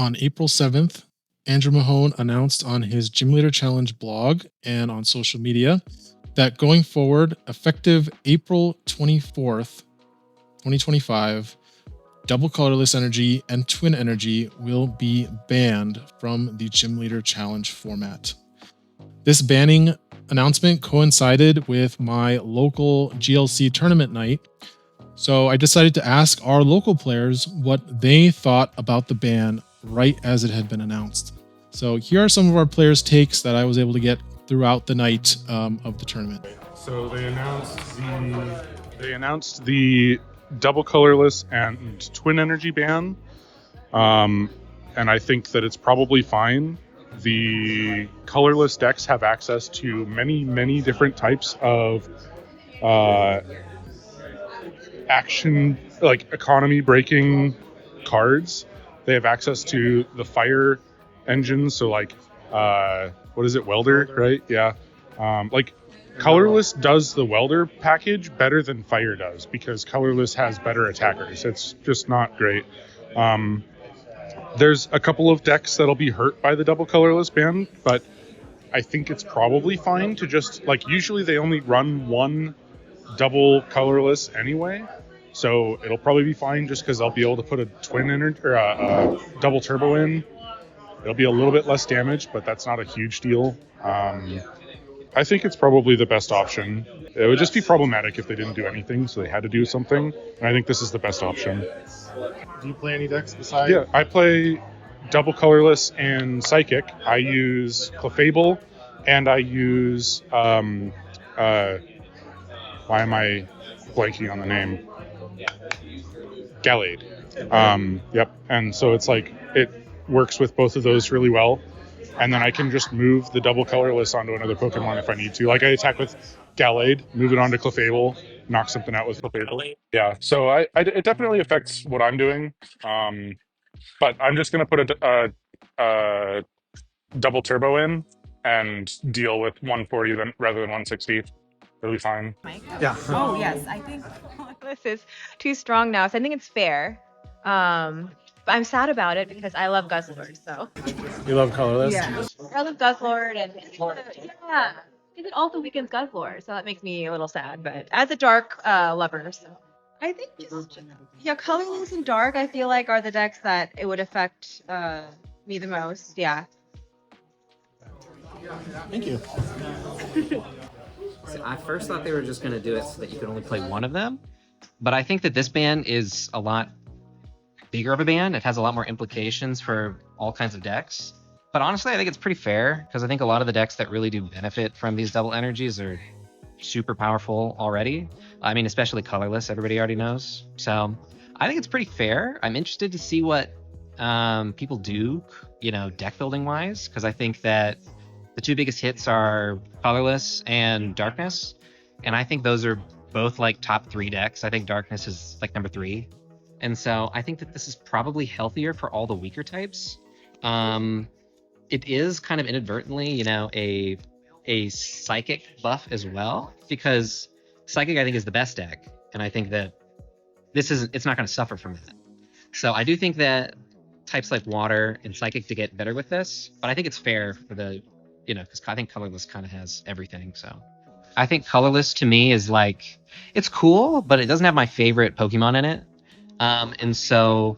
On April 7th, Andrew Mahone announced on his Gym Leader Challenge blog and on social media that going forward, effective April 24th, 2025, Double Colorless Energy and Twin Energy will be banned from the Gym Leader Challenge format. This banning announcement coincided with my local GLC tournament night, so I decided to ask our local players what they thought about the ban right as it had been announced. So here are some of our players' takes that I was able to get throughout the night of the tournament. So they announced the Double Colorless and Twin Energy ban, and I think that it's probably fine. The colorless decks have access to many different types of action, like economy breaking cards. They have access to the fire engines, so like what is it, welder, right? Yeah. Like colorless does the welder package better than fire does because colorless has better attackers. It's just not great. There's a couple of decks that'll be hurt by the double colorless ban, but I think it's probably fine to just, like, usually they only run one double colorless anyway, so it'll probably be fine just because I'll be able to put a twin or a double turbo in. It'll be a little bit less damage, but that's not a huge deal. I think it's probably the best option. It would just be problematic if they didn't do anything, so they had to do something, and I think this is the best option. Do you play any decks besides? Yeah, I play double colorless and psychic. I use Clefable, and I use why am I blanking on the name? Gallade. Yep. And so it's like it works with both of those really well. And then I can just move the double colorless onto another Pokemon if I need to. Like I attack with Gallade, move it onto Clefable, knock something out with Clefable. Yeah, so it definitely affects what I'm doing. But I'm just going to put a double turbo in and deal with 140 rather than 160. It'll be fine. Yeah. Oh, yes. I think this is too strong now, so I think it's fair. But I'm sad about it because I love Guzzlord, so. You love colorless? Yeah. I love Guzzlord, and yeah, it also weakens Guzzlord, so that makes me a little sad. But as a dark lover, so I think just colorless and dark, I feel like are the decks that it would affect me the most. Yeah. Thank you. So I first thought they were just going to do it so that you could only play one of them, but I think that this ban is a lot bigger of a ban. It has a lot more implications for all kinds of decks. But honestly, I think it's pretty fair because I think a lot of the decks that really do benefit from these double energies are super powerful already. I mean, especially colorless, everybody already knows. So I think it's pretty fair. I'm interested to see what people do, deck building wise, because I think that the two biggest hits are colorless and darkness. And I think those are both like top 3 decks. I think darkness is like number 3. And so I think that this is probably healthier for all the weaker types. It is kind of inadvertently, a psychic buff as well, because psychic I think is the best deck, and I think that it's not going to suffer from that. So I do think that types like water and psychic to get better with this, but I think it's fair for the, because I think colorless kind of has everything. So I think colorless to me is like, it's cool, but it doesn't have my favorite Pokemon in it. And so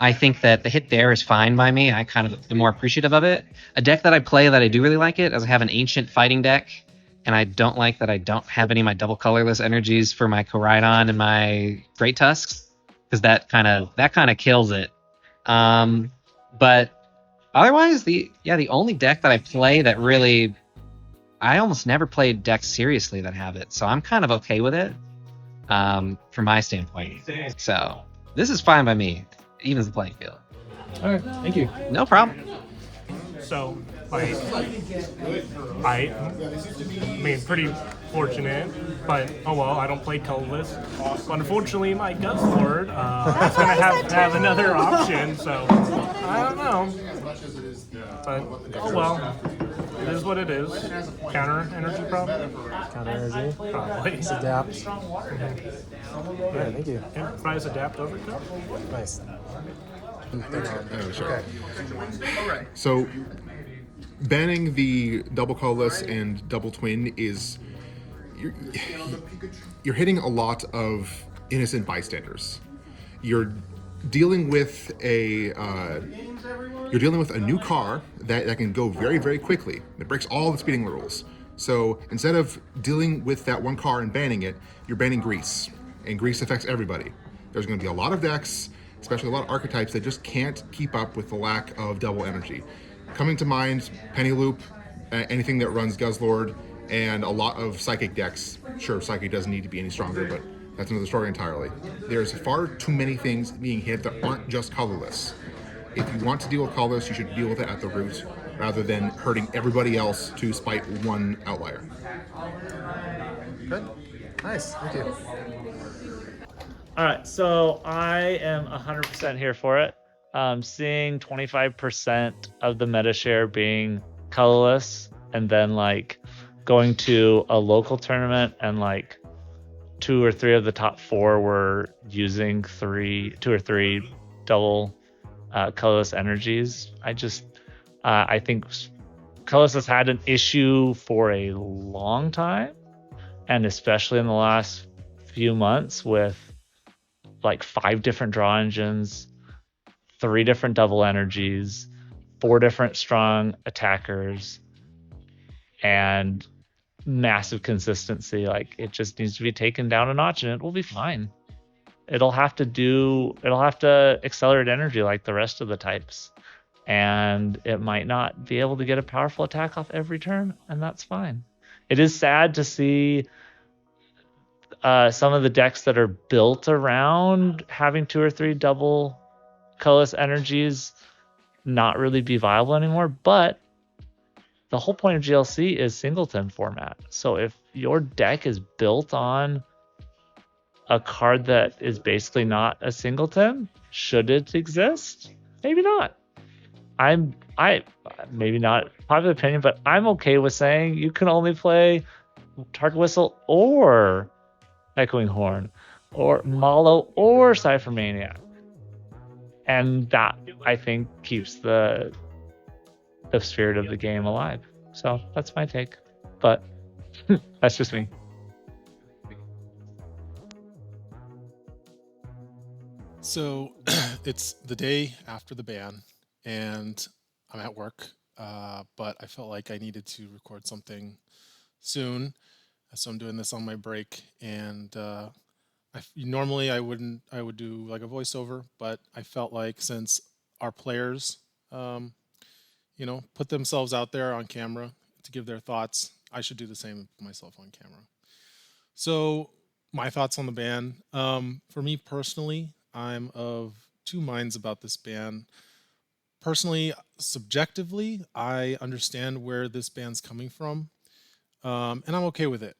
I think that the hit there is fine by me. I kind of am more appreciative of it. A deck that I play that I do really like it is I have an ancient fighting deck, and I don't like that I don't have any of my double colorless energies for my Koraidon and my Great Tusks, because that kind of kills it. But otherwise, the only deck that I play that really, I almost never played decks seriously that have it, so I'm kind of okay with it from my standpoint. So this is fine by me. It evens the playing field. All right. Thank you. No problem. So, I mean, pretty fortunate, but oh well, I don't play colorless. But unfortunately, my Guzzlord is going to have another option, so I don't know. But oh well, it is what it is. Counter energy problem? Counter energy. Probably. Just adapt. All right. Thank you. Enterprise adapt overcoat? Nice. Oh, sure. So, banning the double colorless and double twin is you're, you're hitting a lot of innocent bystanders. You're dealing with a new car that can go very, very quickly. It breaks all the speeding rules. So instead of dealing with that one car and banning it, you're banning grease, and grease affects everybody. There's going to be a lot of decks, especially a lot of archetypes that just can't keep up with the lack of double energy. Coming to mind, Penny Loop, anything that runs Guzzlord, and a lot of Psychic decks. Sure, Psychic doesn't need to be any stronger, but that's another story entirely. There's far too many things being hit that aren't just colorless. If you want to deal with colorless, you should deal with it at the root, rather than hurting everybody else to spite one outlier. Good. Nice. Thank you. All right, so I am 100% here for it. Seeing 25% of the meta share being colorless, and then like going to a local tournament and like 2 or 3 of the top 4 were using 2 or 3 double colorless energies. I think colorless has had an issue for a long time, and especially in the last few months with like 5 different draw engines, 3 different double energies, 4 different strong attackers, and massive consistency. Like, it just needs to be taken down a notch and it will be fine. It'll have to accelerate energy like the rest of the types, and it might not be able to get a powerful attack off every turn, and that's fine. It is sad to see some of the decks that are built around having 2 or 3 double colorless energies not really be viable anymore, but the whole point of GLC is singleton format. So if your deck is built on a card that is basically not a singleton, should it exist? Maybe not. I maybe not popular opinion, but I'm okay with saying you can only play Target Whistle or Echoing Horn or Malo or Cypher Maniac. And that, I think, keeps the spirit of the game alive. So that's my take. But that's just me. So it's the day after the ban, and I'm at work, but I felt like I needed to record something soon. So I'm doing this on my break, and normally I would do like a voiceover, but I felt like since our players, put themselves out there on camera to give their thoughts, I should do the same myself on camera. So my thoughts on the ban. For me personally, I'm of 2 minds about this ban. Personally, subjectively, I understand where this ban's coming from, and I'm okay with it.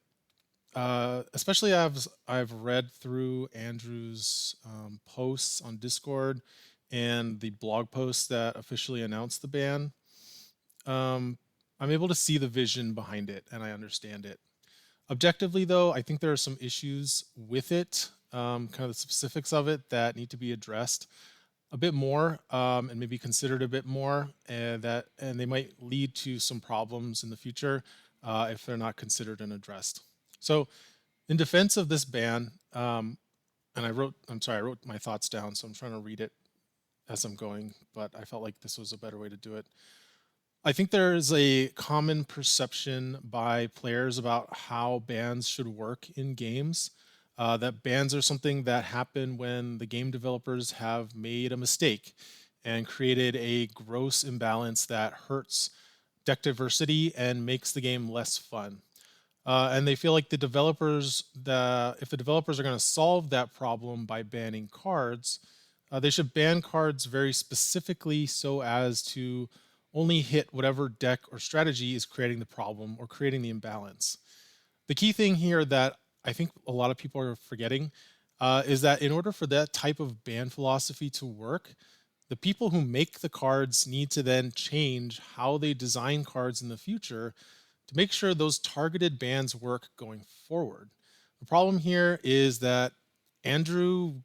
Especially I've read through Andrew's posts on Discord and the blog posts that officially announced the ban. I'm able to see the vision behind it, and I understand it. Objectively, though, I think there are some issues with it, kind of the specifics of it that need to be addressed a bit more, and maybe considered a bit more, and they might lead to some problems in the future if they're not considered and addressed. So, in defense of this ban, and I wrote my thoughts down, so I'm trying to read it as I'm going, but I felt like this was a better way to do it. I think there is a common perception by players about how bans should work in games. That bans are something that happen when the game developers have made a mistake and created a gross imbalance that hurts deck diversity and makes the game less fun. And they feel like if the developers are going to solve that problem by banning cards, they should ban cards very specifically so as to only hit whatever deck or strategy is creating the problem or creating the imbalance. The key thing here that I think a lot of people are forgetting is that in order for that type of ban philosophy to work, the people who make the cards need to then change how they design cards in the future to make sure those targeted bans work going forward. The problem here is that Andrew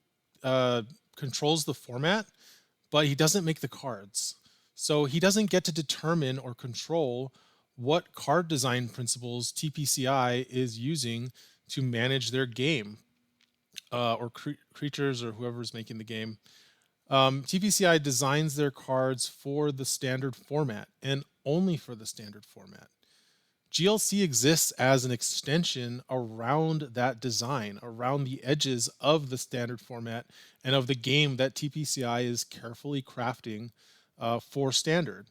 controls the format, but he doesn't make the cards. So he doesn't get to determine or control what card design principles TPCI is using to manage their game or creatures or whoever's making the game. TPCI designs their cards for the standard format and only for the standard format. GLC exists as an extension around that design, around the edges of the standard format and of the game that TPCI is carefully crafting for standard.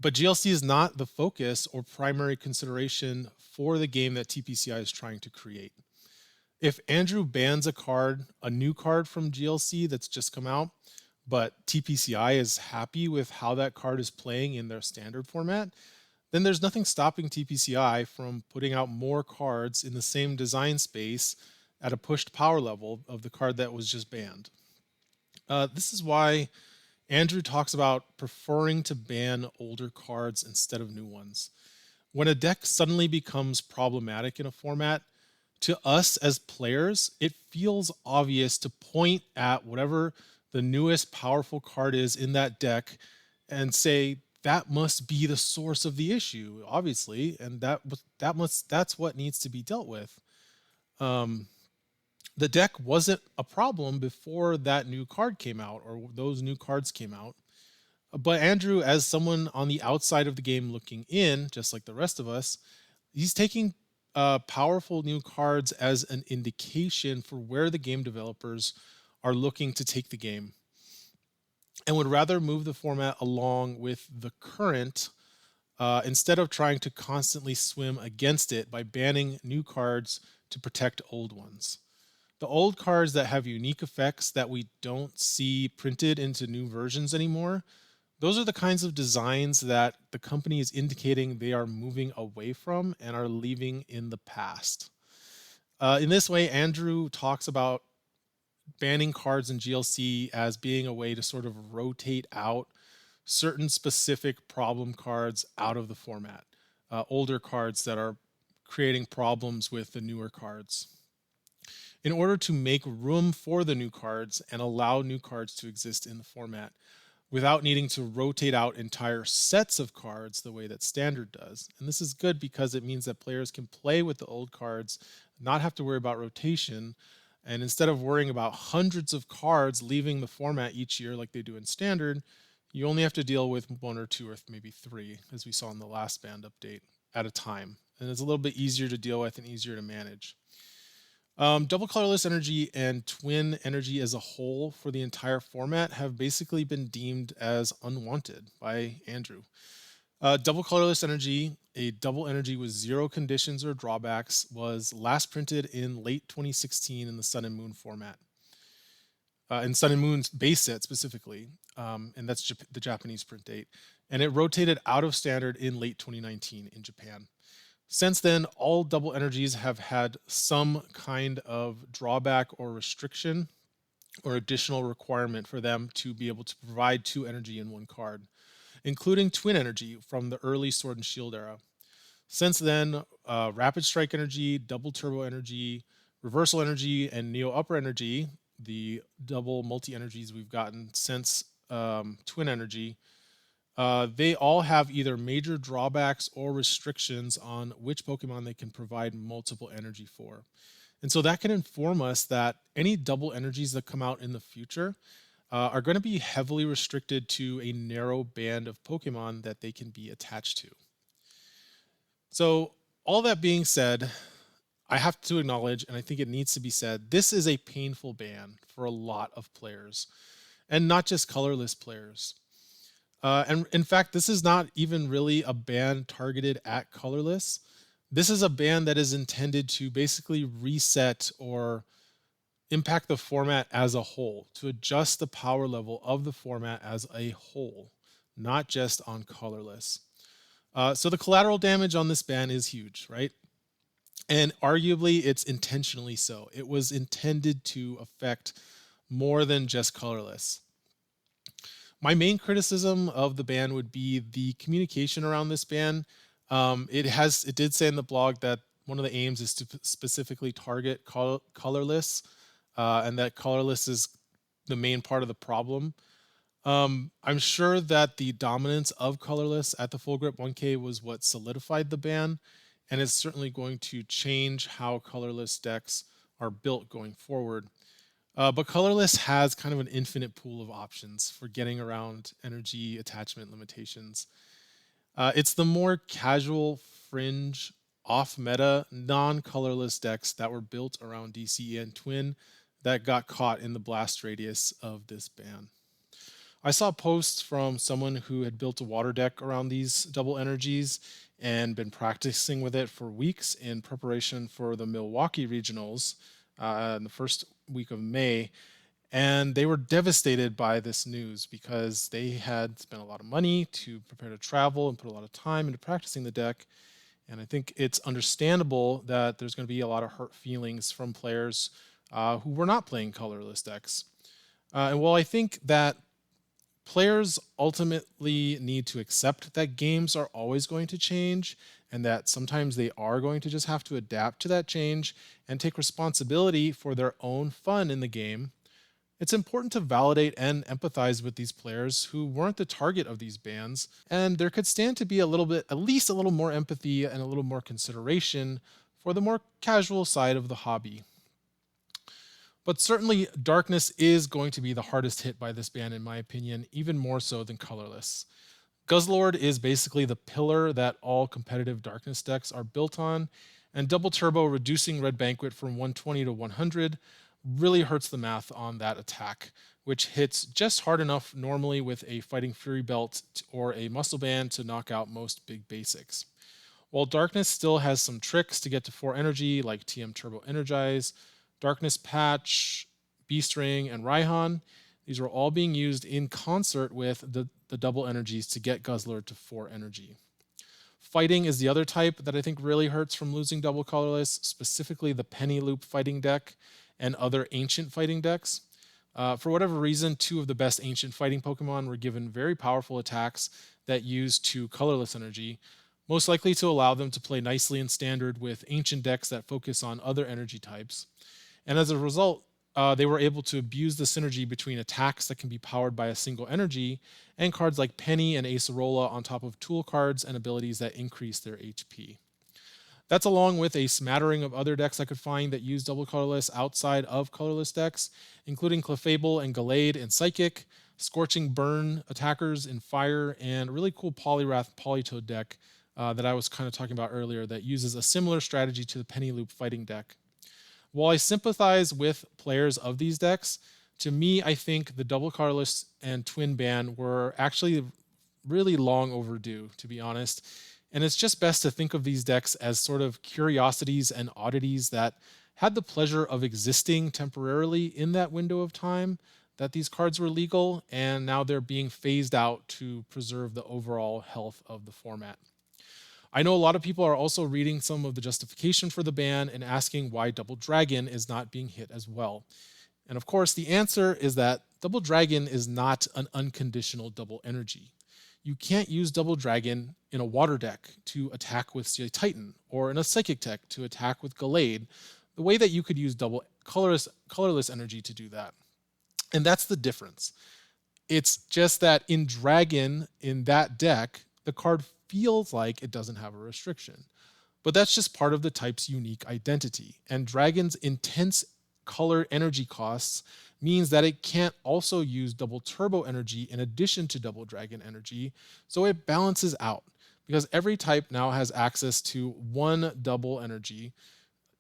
But GLC is not the focus or primary consideration for the game that TPCI is trying to create. If Andrew bans a new card from GLC that's just come out, but TPCI is happy with how that card is playing in their standard format, then there's nothing stopping TPCI from putting out more cards in the same design space at a pushed power level of the card that was just banned. This is why Andrew talks about preferring to ban older cards instead of new ones. When a deck suddenly becomes problematic in a format, to us as players, it feels obvious to point at whatever the newest powerful card is in that deck and say that must be the source of the issue, obviously, and that's what needs to be dealt with. The deck wasn't a problem before that new card came out or those new cards came out. But Andrew, as someone on the outside of the game looking in, just like the rest of us, he's taking powerful new cards as an indication for where the game developers are looking to take the game, and would rather move the format along with the current instead of trying to constantly swim against it by banning new cards to protect old ones. The old cards that have unique effects that we don't see printed into new versions anymore, those are the kinds of designs that the company is indicating they are moving away from and are leaving in the past. In this way, Andrew talks about banning cards in GLC as being a way to sort of rotate out certain specific problem cards out of the format, older cards that are creating problems with the newer cards. In order to make room for the new cards and allow new cards to exist in the format without needing to rotate out entire sets of cards the way that standard does. And this is good because it means that players can play with the old cards, not have to worry about rotation, and instead of worrying about hundreds of cards leaving the format each year like they do in standard, you only have to deal with one or two or maybe three, as we saw in the last band update, at a time. And it's a little bit easier to deal with and easier to manage. Double Colorless Energy and Twin Energy as a whole for the entire format have basically been deemed as unwanted by Andrew. Double Colorless Energy, a double energy with zero conditions or drawbacks, was last printed in late 2016 in the Sun and Moon format. In Sun and Moon's base set specifically, and that's the Japanese print date. And it rotated out of standard in late 2019 in Japan. Since then, all double energies have had some kind of drawback or restriction or additional requirement for them to be able to provide 2 energy in one card, including Twin Energy from the early Sword and Shield era. Since then, Rapid Strike Energy, Double Turbo Energy, Reversal Energy, and Neo Upper Energy, the double multi-energies we've gotten since Twin Energy, they all have either major drawbacks or restrictions on which Pokemon they can provide multiple energy for. And so that can inform us that any double energies that come out in the future are going to be heavily restricted to a narrow band of Pokemon that they can be attached to. So all that being said, I have to acknowledge, and I think it needs to be said, this is a painful ban for a lot of players, and not just colorless players. And in fact, this is not even really a ban targeted at colorless. This is a ban that is intended to basically reset or impact the format as a whole, to adjust the power level of the format as a whole, not just on colorless. So the collateral damage on this ban is huge, right? And arguably, it's intentionally so. It was intended to affect more than just colorless. My main criticism of the ban would be the communication around this ban. It did say in the blog that one of the aims is to specifically target colorless, and that colorless is the main part of the problem. I'm sure that the dominance of colorless at the full grip 1K was what solidified the ban, and it's certainly going to change how colorless decks are built going forward. But colorless has kind of an infinite pool of options for getting around energy attachment limitations. It's the more casual, fringe, off meta, non colorless decks that were built around DCE and Twin that got caught in the blast radius of this ban. I saw posts from someone who had built a water deck around these double energies and been practicing with it for weeks in preparation for the Milwaukee regionals in the first week of May. And they were devastated by this news because they had spent a lot of money to prepare to travel and put a lot of time into practicing the deck. And I think it's understandable that there's going to be a lot of hurt feelings from players who were not playing colorless decks. And while I think that players ultimately need to accept that games are always going to change and that sometimes they are going to just have to adapt to that change and take responsibility for their own fun in the game, it's important to validate and empathize with these players who weren't the target of these bans, and there could stand to be a little bit, at least a little more empathy and a little more consideration for the more casual side of the hobby. But certainly, darkness is going to be the hardest hit by this ban, in my opinion, even more so than colorless. Guzzlord is basically the pillar that all competitive darkness decks are built on, and Double Turbo reducing Red Banquet from 120 to 100 really hurts the math on that attack, which hits just hard enough normally with a Fighting Fury belt or a muscle band to knock out most big basics. While Darkness still has some tricks to get to 4 energy, like TM Turbo Energize, Darkness Patch, Beast Ring, and Raihan, these are all being used in concert with the double energies to get Guzzler to 4 energy. Fighting is the other type that I think really hurts from losing double colorless, specifically the Penny Loop fighting deck and other ancient fighting decks. For whatever reason, 2 of the best ancient fighting Pokemon were given very powerful attacks that use 2 colorless energy, most likely to allow them to play nicely in standard with ancient decks that focus on other energy types. And as a result, they were able to abuse the synergy between attacks that can be powered by a single energy and cards like Penny and Acerola on top of tool cards and abilities that increase their HP. That's along with a smattering of other decks I could find that use double colorless outside of colorless decks, including Clefable and Gallade in Psychic, Scorching Burn attackers in Fire, and a really cool Poliwrath Politoed deck that I was kind of talking about earlier that uses a similar strategy to the Penny Loop fighting deck. While I sympathize with players of these decks, to me, I think the Double Colorless and Twin ban were actually really long overdue, to be honest. And it's just best to think of these decks as sort of curiosities and oddities that had the pleasure of existing temporarily in that window of time that these cards were legal, and now they're being phased out to preserve the overall health of the format. I know a lot of people are also reading some of the justification for the ban and asking why Double Dragon is not being hit as well. And of course, the answer is that Double Dragon is not an unconditional double energy. You can't use Double Dragon in a water deck to attack with Steel Titan or in a Psychic deck to attack with Gallade, the way that you could use double colorless energy to do that. And that's the difference. It's just that in Dragon, in that deck, the card feels like it doesn't have a restriction. But that's just part of the type's unique identity. And Dragon's intense color energy costs means that it can't also use double turbo energy in addition to double dragon energy, so it balances out because every type now has access to 1 double energy,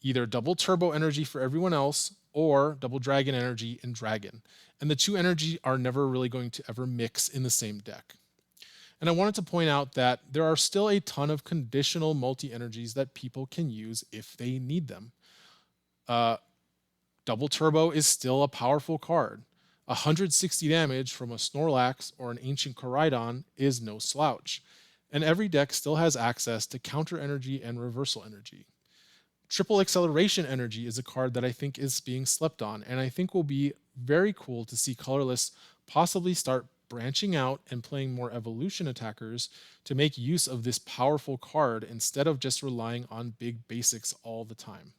either double turbo energy for everyone else or double dragon energy in dragon. And the 2 energy are never really going to ever mix in the same deck. And I wanted to point out that there are still a ton of conditional multi-energies that people can use if they need them. Double Turbo is still a powerful card. 160 damage from a Snorlax or an Ancient Koraidon is no slouch. And every deck still has access to counter energy and reversal energy. Triple Acceleration Energy is a card that I think is being slept on, and I think will be very cool to see colorless possibly start branching out and playing more evolution attackers to make use of this powerful card instead of just relying on big basics all the time.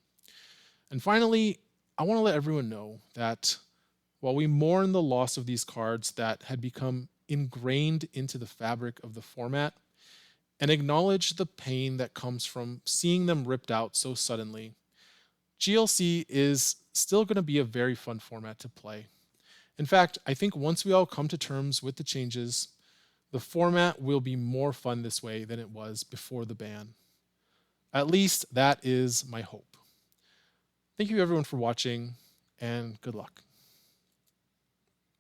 And finally, I want to let everyone know that while we mourn the loss of these cards that had become ingrained into the fabric of the format, and acknowledge the pain that comes from seeing them ripped out so suddenly, GLC is still going to be a very fun format to play. In fact, I think once we all come to terms with the changes, the format will be more fun this way than it was before the ban. At least that is my hope. Thank you everyone for watching, and good luck.